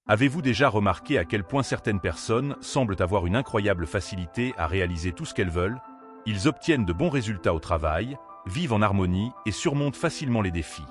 Avez-vous déjà remarqué à quel point certaines personnes semblent avoir une incroyable facilité à réaliser tout ce qu'elles veulent? Ils obtiennent de bons résultats au travail, vivent en harmonie et surmontent facilement les défis.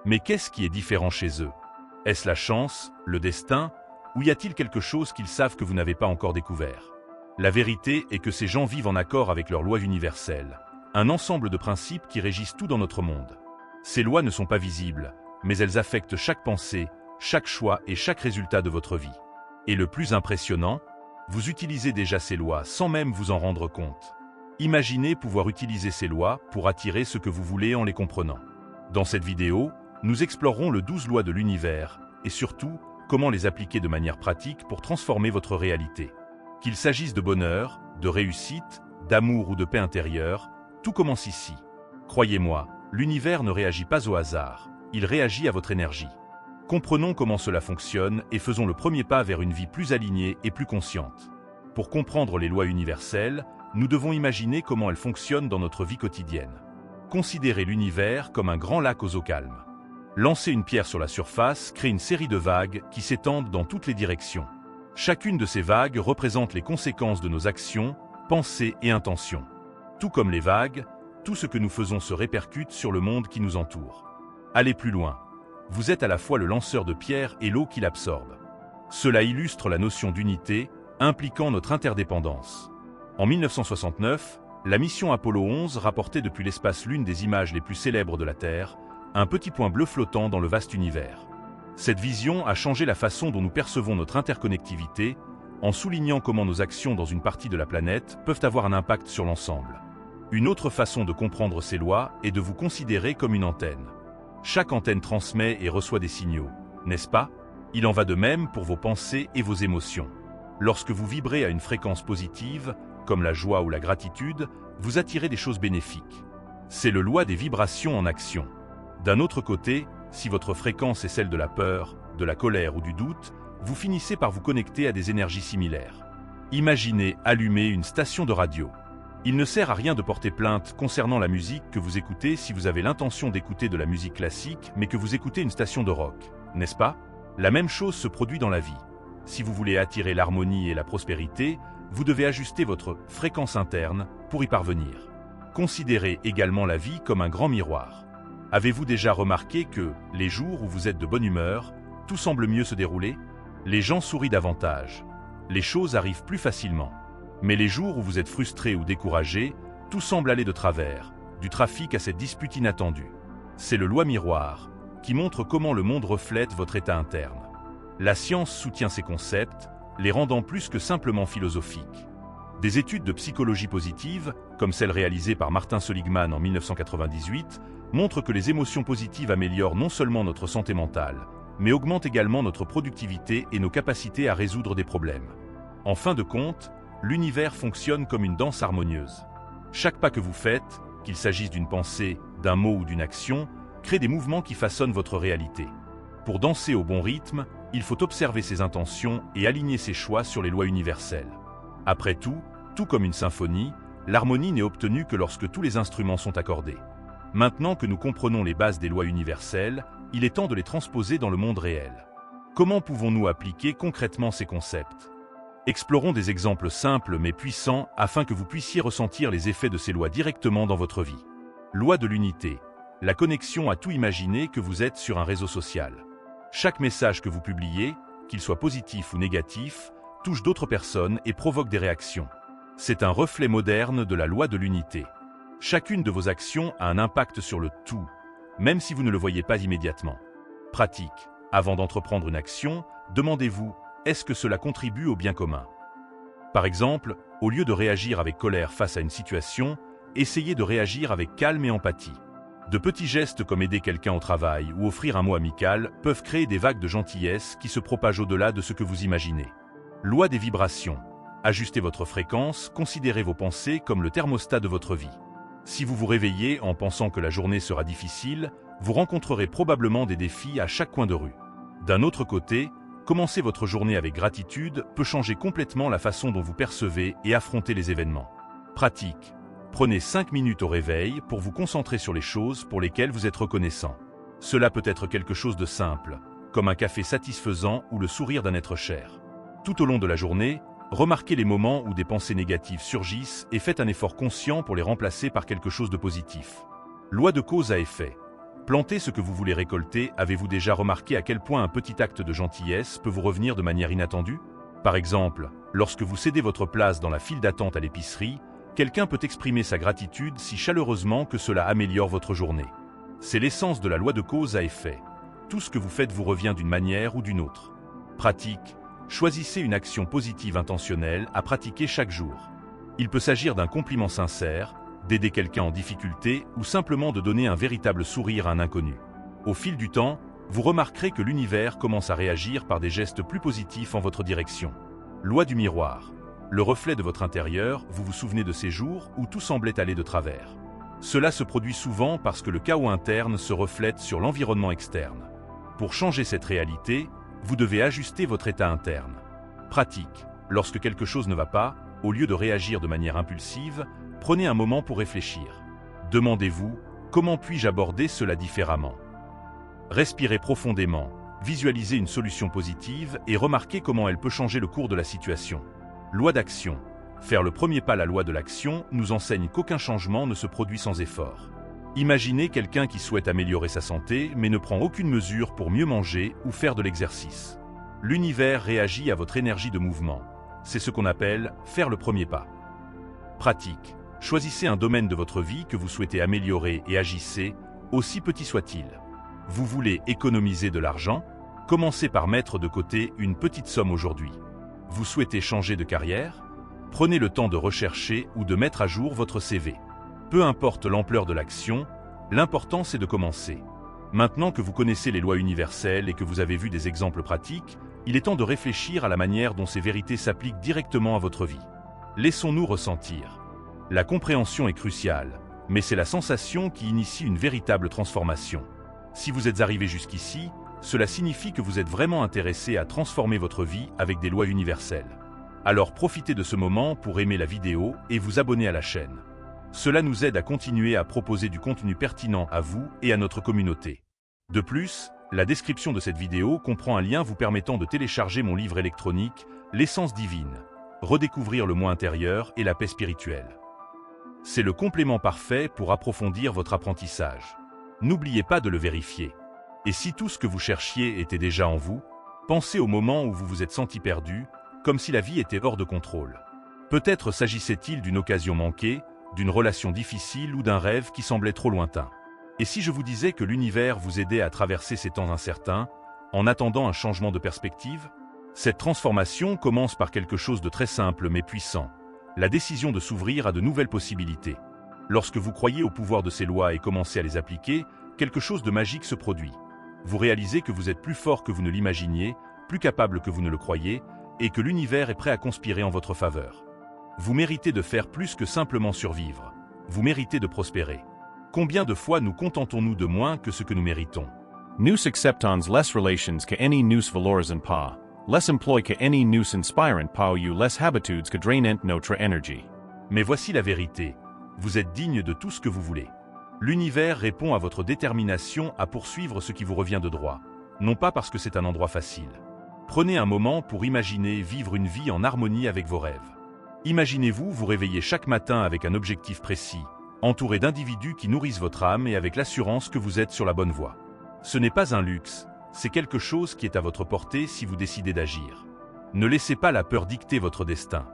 Mais qu'est-ce qui est différent chez eux? Est-ce la chance, le destin, ou y a-t-il quelque chose qu'ils savent que vous n'avez pas encore découvert? La vérité est que ces gens vivent en accord avec leurs lois universelles, un ensemble de principes qui régissent tout dans notre monde. Ces lois ne sont pas visibles, mais elles affectent chaque pensée, chaque choix et chaque résultat de votre vie. Et le plus impressionnant, vous utilisez déjà ces lois sans même vous en rendre compte. Imaginez pouvoir utiliser ces lois pour attirer ce que vous voulez en les comprenant. Dans cette vidéo, nous explorerons les 12 lois de l'univers et surtout, comment les appliquer de manière pratique pour transformer votre réalité. Qu'il s'agisse de bonheur, de réussite, d'amour ou de paix intérieure, tout commence ici. Croyez-moi, l'univers ne réagit pas au hasard, il réagit à votre énergie. Comprenons comment cela fonctionne et faisons le premier pas vers une vie plus alignée et plus consciente. Pour comprendre les lois universelles, nous devons imaginer comment elles fonctionnent dans notre vie quotidienne. Considérez l'univers comme un grand lac aux eaux calmes. Lancer une pierre sur la surface crée une série de vagues qui s'étendent dans toutes les directions. Chacune de ces vagues représente les conséquences de nos actions, pensées et intentions. Tout comme les vagues, tout ce que nous faisons se répercute sur le monde qui nous entoure. Allez plus loin. Vous êtes à la fois le lanceur de pierres et l'eau qui l'absorbe. Cela illustre la notion d'unité, impliquant notre interdépendance. En 1969, la mission Apollo 11 rapportait depuis l'espace l'une des images les plus célèbres de la Terre, un petit point bleu flottant dans le vaste univers. Cette vision a changé la façon dont nous percevons notre interconnectivité, en soulignant comment nos actions dans une partie de la planète peuvent avoir un impact sur l'ensemble. Une autre façon de comprendre ces lois est de vous considérer comme une antenne. Chaque antenne transmet et reçoit des signaux, n'est-ce pas? Il en va de même pour vos pensées et vos émotions. Lorsque vous vibrez à une fréquence positive, comme la joie ou la gratitude, vous attirez des choses bénéfiques. C'est le loi des vibrations en action. D'un autre côté, si votre fréquence est celle de la peur, de la colère ou du doute, vous finissez par vous connecter à des énergies similaires. Imaginez allumer une station de radio. Il ne sert à rien de porter plainte concernant la musique que vous écoutez si vous avez l'intention d'écouter de la musique classique mais que vous écoutez une station de rock, n'est-ce pas? La même chose se produit dans la vie. Si vous voulez attirer l'harmonie et la prospérité, vous devez ajuster votre fréquence interne pour y parvenir. Considérez également la vie comme un grand miroir. Avez-vous déjà remarqué que, les jours où vous êtes de bonne humeur, tout semble mieux se dérouler? Les gens sourient davantage. Les choses arrivent plus facilement. Mais les jours où vous êtes frustré ou découragé, tout semble aller de travers, du trafic à cette dispute inattendue. C'est le loi miroir, qui montre comment le monde reflète votre état interne. La science soutient ces concepts, les rendant plus que simplement philosophiques. Des études de psychologie positive, comme celle réalisée par Martin Seligman en 1998, montrent que les émotions positives améliorent non seulement notre santé mentale, mais augmentent également notre productivité et nos capacités à résoudre des problèmes. En fin de compte, l'univers fonctionne comme une danse harmonieuse. Chaque pas que vous faites, qu'il s'agisse d'une pensée, d'un mot ou d'une action, crée des mouvements qui façonnent votre réalité. Pour danser au bon rythme, il faut observer ses intentions et aligner ses choix sur les lois universelles. Après tout, tout comme une symphonie, l'harmonie n'est obtenue que lorsque tous les instruments sont accordés. Maintenant que nous comprenons les bases des lois universelles, il est temps de les transposer dans le monde réel. Comment pouvons-nous appliquer concrètement ces concepts? Explorons des exemples simples mais puissants afin que vous puissiez ressentir les effets de ces lois directement dans votre vie. Loi de l'unité. La connexion à tout imaginer que vous êtes sur un réseau social. Chaque message que vous publiez, qu'il soit positif ou négatif, touche d'autres personnes et provoque des réactions. C'est un reflet moderne de la loi de l'unité. Chacune de vos actions a un impact sur le tout, même si vous ne le voyez pas immédiatement. Pratique. Avant d'entreprendre une action, demandez-vous, est-ce que cela contribue au bien commun? Par exemple, au lieu de réagir avec colère face à une situation, essayez de réagir avec calme et empathie. De petits gestes comme aider quelqu'un au travail ou offrir un mot amical peuvent créer des vagues de gentillesse qui se propagent au-delà de ce que vous imaginez. Loi des vibrations. Ajustez votre fréquence, considérez vos pensées comme le thermostat de votre vie. Si vous vous réveillez en pensant que la journée sera difficile, vous rencontrerez probablement des défis à chaque coin de rue. D'un autre côté, commencer votre journée avec gratitude peut changer complètement la façon dont vous percevez et affrontez les événements. Pratique. Prenez 5 minutes au réveil pour vous concentrer sur les choses pour lesquelles vous êtes reconnaissant. Cela peut être quelque chose de simple, comme un café satisfaisant ou le sourire d'un être cher. Tout au long de la journée, remarquez les moments où des pensées négatives surgissent et faites un effort conscient pour les remplacer par quelque chose de positif. Loi de cause à effet. Plantez ce que vous voulez récolter. Avez-vous déjà remarqué à quel point un petit acte de gentillesse peut vous revenir de manière inattendue? Par exemple, lorsque vous cédez votre place dans la file d'attente à l'épicerie, quelqu'un peut exprimer sa gratitude si chaleureusement que cela améliore votre journée. C'est l'essence de la loi de cause à effet. Tout ce que vous faites vous revient d'une manière ou d'une autre. Pratique. Choisissez une action positive intentionnelle à pratiquer chaque jour. Il peut s'agir d'un compliment sincère, d'aider quelqu'un en difficulté ou simplement de donner un véritable sourire à un inconnu. Au fil du temps, vous remarquerez que l'univers commence à réagir par des gestes plus positifs en votre direction. Loi du miroir. Le reflet de votre intérieur, vous vous souvenez de ces jours où tout semblait aller de travers. Cela se produit souvent parce que le chaos interne se reflète sur l'environnement externe. Pour changer cette réalité, vous devez ajuster votre état interne. Pratique. Lorsque quelque chose ne va pas, au lieu de réagir de manière impulsive, prenez un moment pour réfléchir. Demandez-vous, comment puis-je aborder cela différemment? Respirez profondément, visualisez une solution positive et remarquez comment elle peut changer le cours de la situation. Loi d'action. Faire le premier pas. La loi de l'action nous enseigne qu'aucun changement ne se produit sans effort. Imaginez quelqu'un qui souhaite améliorer sa santé mais ne prend aucune mesure pour mieux manger ou faire de l'exercice. L'univers réagit à votre énergie de mouvement. C'est ce qu'on appelle faire le premier pas. Pratique. Choisissez un domaine de votre vie que vous souhaitez améliorer et agissez, aussi petit soit-il. Vous voulez économiser de l'argent? Commencez par mettre de côté une petite somme aujourd'hui. Vous souhaitez changer de carrière? Prenez le temps de rechercher ou de mettre à jour votre CV. Peu importe l'ampleur de l'action, l'important c'est de commencer. Maintenant que vous connaissez les lois universelles et que vous avez vu des exemples pratiques, il est temps de réfléchir à la manière dont ces vérités s'appliquent directement à votre vie. Laissons-nous ressentir. La compréhension est cruciale, mais c'est la sensation qui initie une véritable transformation. Si vous êtes arrivé jusqu'ici, cela signifie que vous êtes vraiment intéressé à transformer votre vie avec des lois universelles. Alors profitez de ce moment pour aimer la vidéo et vous abonner à la chaîne. Cela nous aide à continuer à proposer du contenu pertinent à vous et à notre communauté. De plus, la description de cette vidéo comprend un lien vous permettant de télécharger mon livre électronique « L'essence divine », redécouvrir le moi intérieur et la paix spirituelle. C'est le complément parfait pour approfondir votre apprentissage. N'oubliez pas de le vérifier. Et si tout ce que vous cherchiez était déjà en vous, pensez au moment où vous vous êtes senti perdu, comme si la vie était hors de contrôle. Peut-être s'agissait-il d'une occasion manquée, d'une relation difficile ou d'un rêve qui semblait trop lointain. Et si je vous disais que l'univers vous aidait à traverser ces temps incertains, en attendant un changement de perspective? Cette transformation commence par quelque chose de très simple mais puissant, la décision de s'ouvrir à de nouvelles possibilités. Lorsque vous croyez au pouvoir de ces lois et commencez à les appliquer, quelque chose de magique se produit. Vous réalisez que vous êtes plus fort que vous ne l'imaginiez, plus capable que vous ne le croyez, et que l'univers est prêt à conspirer en votre faveur. Vous méritez de faire plus que simplement survivre. Vous méritez de prospérer. Combien de fois nous contentons-nous de moins que ce que nous méritons? Nous acceptons less relations que any nous valorisons pas, less emploi que any nous inspirent pas ou less habitudes que drainent notre énergie. Mais voici la vérité. Vous êtes digne de tout ce que vous voulez. L'univers répond à votre détermination à poursuivre ce qui vous revient de droit, non pas parce que c'est un endroit facile. Prenez un moment pour imaginer vivre une vie en harmonie avec vos rêves. Imaginez-vous vous réveiller chaque matin avec un objectif précis, entouré d'individus qui nourrissent votre âme et avec l'assurance que vous êtes sur la bonne voie. Ce n'est pas un luxe, c'est quelque chose qui est à votre portée si vous décidez d'agir. Ne laissez pas la peur dicter votre destin.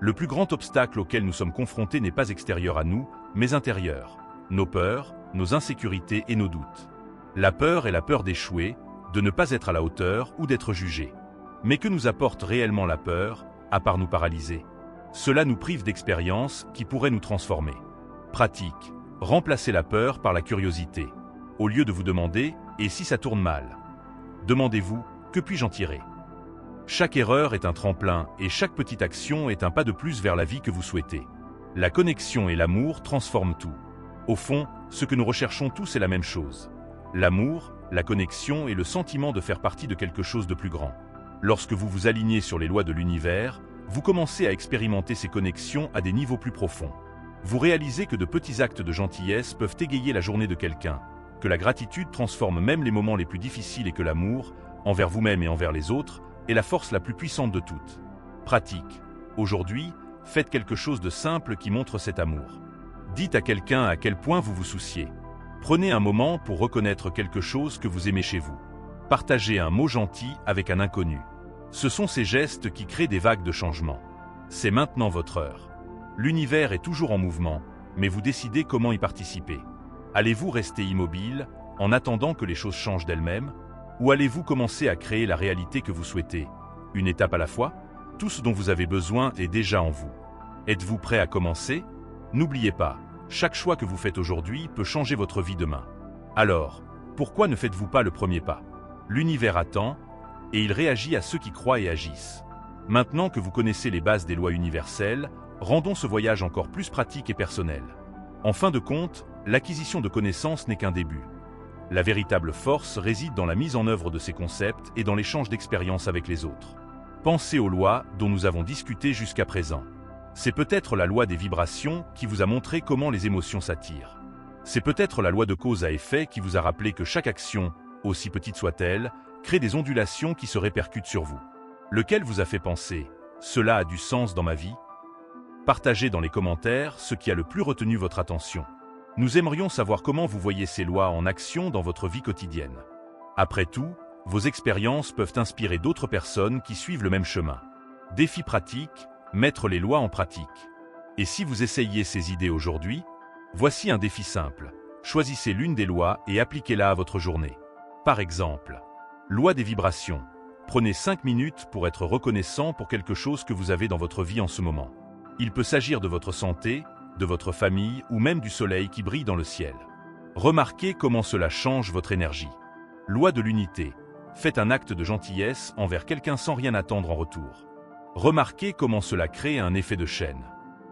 Le plus grand obstacle auquel nous sommes confrontés n'est pas extérieur à nous, mais intérieur. Nos peurs, nos insécurités et nos doutes. La peur est la peur d'échouer, de ne pas être à la hauteur ou d'être jugé. Mais que nous apporte réellement la peur, à part nous paralyser? Cela nous prive d'expériences qui pourraient nous transformer. Pratique. Remplacez la peur par la curiosité. Au lieu de vous demander « et si ça tourne mal ?» Demandez-vous « que puis-je en tirer ?» Chaque erreur est un tremplin et chaque petite action est un pas de plus vers la vie que vous souhaitez. La connexion et l'amour transforment tout. Au fond, ce que nous recherchons tous est la même chose. L'amour, la connexion et le sentiment de faire partie de quelque chose de plus grand. Lorsque vous vous alignez sur les lois de l'univers, vous commencez à expérimenter ces connexions à des niveaux plus profonds. Vous réalisez que de petits actes de gentillesse peuvent égayer la journée de quelqu'un, que la gratitude transforme même les moments les plus difficiles et que l'amour, envers vous-même et envers les autres, est la force la plus puissante de toutes. Pratique. Aujourd'hui, faites quelque chose de simple qui montre cet amour. Dites à quelqu'un à quel point vous vous souciez. Prenez un moment pour reconnaître quelque chose que vous aimez chez vous. Partagez un mot gentil avec un inconnu. Ce sont ces gestes qui créent des vagues de changement. C'est maintenant votre heure. L'univers est toujours en mouvement, mais vous décidez comment y participer. Allez-vous rester immobile, en attendant que les choses changent d'elles-mêmes, ou allez-vous commencer à créer la réalité que vous souhaitez, une étape à la fois? Tout ce dont vous avez besoin est déjà en vous. Êtes-vous prêt à commencer? N'oubliez pas, chaque choix que vous faites aujourd'hui peut changer votre vie demain. Alors, pourquoi ne faites-vous pas le premier pas? L'univers attend, et il réagit à ceux qui croient et agissent. Maintenant que vous connaissez les bases des lois universelles, rendons ce voyage encore plus pratique et personnel. En fin de compte, l'acquisition de connaissances n'est qu'un début. La véritable force réside dans la mise en œuvre de ces concepts et dans l'échange d'expériences avec les autres. Pensez aux lois dont nous avons discuté jusqu'à présent. C'est peut-être la loi des vibrations qui vous a montré comment les émotions s'attirent. C'est peut-être la loi de cause à effet qui vous a rappelé que chaque action, aussi petite soit-elle, crée des ondulations qui se répercutent sur vous. Lequel vous a fait penser « Cela a du sens dans ma vie » Partagez dans les commentaires ce qui a le plus retenu votre attention. Nous aimerions savoir comment vous voyez ces lois en action dans votre vie quotidienne. Après tout, vos expériences peuvent inspirer d'autres personnes qui suivent le même chemin. Défi pratique, mettre les lois en pratique. Et si vous essayiez ces idées aujourd'hui, voici un défi simple. Choisissez l'une des lois et appliquez-la à votre journée. Par exemple, loi des vibrations. Prenez 5 minutes pour être reconnaissant pour quelque chose que vous avez dans votre vie en ce moment. Il peut s'agir de votre santé, de votre famille ou même du soleil qui brille dans le ciel. Remarquez comment cela change votre énergie. Loi de l'unité. Faites un acte de gentillesse envers quelqu'un sans rien attendre en retour. Remarquez comment cela crée un effet de chaîne.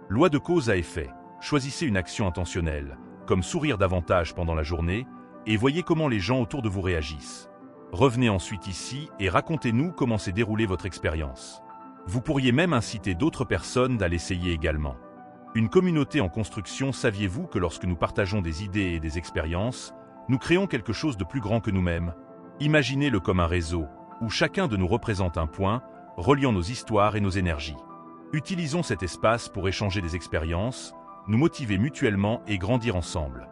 Loi de cause à effet. Choisissez une action intentionnelle, comme sourire davantage pendant la journée, et voyez comment les gens autour de vous réagissent. Revenez ensuite ici et racontez-nous comment s'est déroulée votre expérience. Vous pourriez même inciter d'autres personnes à l'essayer également. Une communauté en construction, saviez-vous que lorsque nous partageons des idées et des expériences, nous créons quelque chose de plus grand que nous-mêmes? Imaginez-le comme un réseau, où chacun de nous représente un point, reliant nos histoires et nos énergies. Utilisons cet espace pour échanger des expériences, nous motiver mutuellement et grandir ensemble.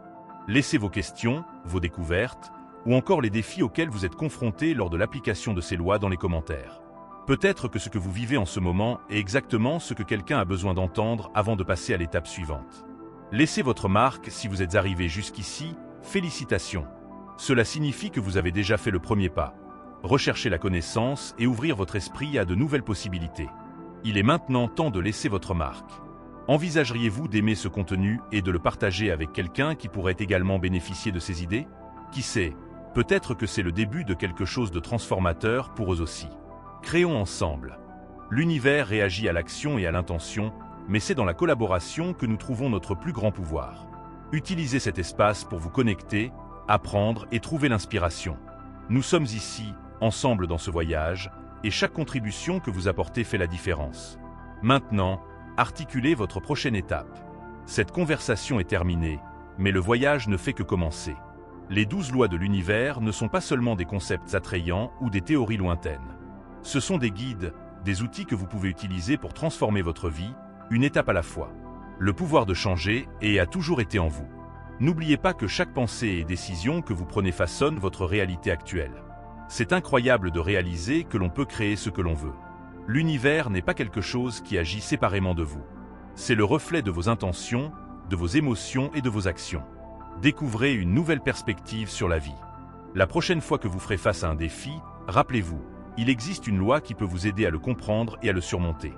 Laissez vos questions, vos découvertes, ou encore les défis auxquels vous êtes confrontés lors de l'application de ces lois dans les commentaires. Peut-être que ce que vous vivez en ce moment est exactement ce que quelqu'un a besoin d'entendre avant de passer à l'étape suivante. Laissez votre marque si vous êtes arrivé jusqu'ici, félicitations. Cela signifie que vous avez déjà fait le premier pas. Recherchez la connaissance et ouvrir votre esprit à de nouvelles possibilités. Il est maintenant temps de laisser votre marque. Envisageriez-vous d'aimer ce contenu et de le partager avec quelqu'un qui pourrait également bénéficier de ces idées? Qui sait, peut-être que c'est le début de quelque chose de transformateur pour eux aussi. Créons ensemble. L'univers réagit à l'action et à l'intention, mais c'est dans la collaboration que nous trouvons notre plus grand pouvoir. Utilisez cet espace pour vous connecter, apprendre et trouver l'inspiration. Nous sommes ici, ensemble dans ce voyage, et chaque contribution que vous apportez fait la différence. Maintenant, articulez votre prochaine étape. Cette conversation est terminée, mais le voyage ne fait que commencer. Les 12 lois de l'univers ne sont pas seulement des concepts attrayants ou des théories lointaines. Ce sont des guides, des outils que vous pouvez utiliser pour transformer votre vie, une étape à la fois. Le pouvoir de changer a toujours été en vous. N'oubliez pas que chaque pensée et décision que vous prenez façonne votre réalité actuelle. C'est incroyable de réaliser que l'on peut créer ce que l'on veut. L'univers n'est pas quelque chose qui agit séparément de vous. C'est le reflet de vos intentions, de vos émotions et de vos actions. Découvrez une nouvelle perspective sur la vie. La prochaine fois que vous ferez face à un défi, rappelez-vous, il existe une loi qui peut vous aider à le comprendre et à le surmonter.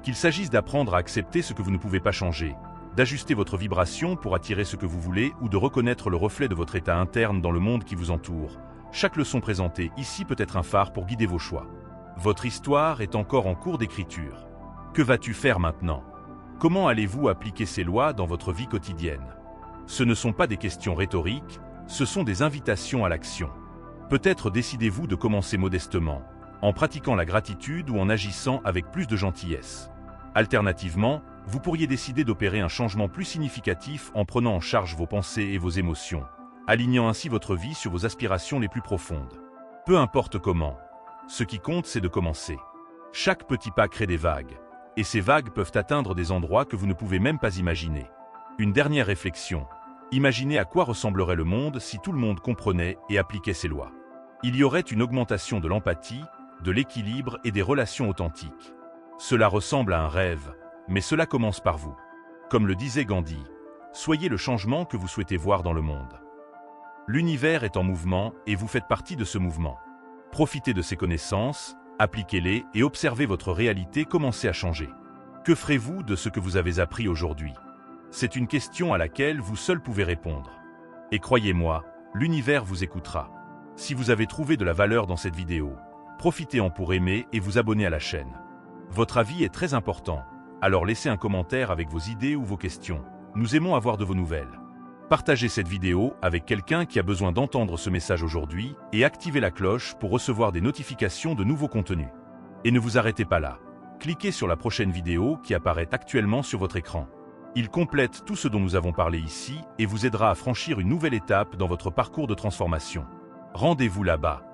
Qu'il s'agisse d'apprendre à accepter ce que vous ne pouvez pas changer, d'ajuster votre vibration pour attirer ce que vous voulez ou de reconnaître le reflet de votre état interne dans le monde qui vous entoure, chaque leçon présentée ici peut être un phare pour guider vos choix. Votre histoire est encore en cours d'écriture. Que vas-tu faire maintenant? Comment allez-vous appliquer ces lois dans votre vie quotidienne? Ce ne sont pas des questions rhétoriques, ce sont des invitations à l'action. Peut-être décidez-vous de commencer modestement, en pratiquant la gratitude ou en agissant avec plus de gentillesse. Alternativement, vous pourriez décider d'opérer un changement plus significatif en prenant en charge vos pensées et vos émotions, alignant ainsi votre vie sur vos aspirations les plus profondes. Peu importe comment, Ce qui compte, c'est de commencer. Chaque petit pas crée des vagues, et ces vagues peuvent atteindre des endroits que vous ne pouvez même pas imaginer. Une dernière réflexion. Imaginez à quoi ressemblerait le monde si tout le monde comprenait et appliquait ces lois. Il y aurait une augmentation de l'empathie, de l'équilibre et des relations authentiques. Cela ressemble à un rêve, mais cela commence par vous. Comme le disait Gandhi, soyez le changement que vous souhaitez voir dans le monde. L'univers est en mouvement et vous faites partie de ce mouvement. Profitez de ces connaissances, appliquez-les et observez votre réalité commencer à changer. Que ferez-vous de ce que vous avez appris aujourd'hui? C'est une question à laquelle vous seul pouvez répondre. Et croyez-moi, l'univers vous écoutera. Si vous avez trouvé de la valeur dans cette vidéo, profitez-en pour aimer et vous abonner à la chaîne. Votre avis est très important, alors laissez un commentaire avec vos idées ou vos questions. Nous aimons avoir de vos nouvelles. Partagez cette vidéo avec quelqu'un qui a besoin d'entendre ce message aujourd'hui et activez la cloche pour recevoir des notifications de nouveaux contenus. Et ne vous arrêtez pas là. Cliquez sur la prochaine vidéo qui apparaît actuellement sur votre écran. Il complète tout ce dont nous avons parlé ici et vous aidera à franchir une nouvelle étape dans votre parcours de transformation. Rendez-vous là-bas.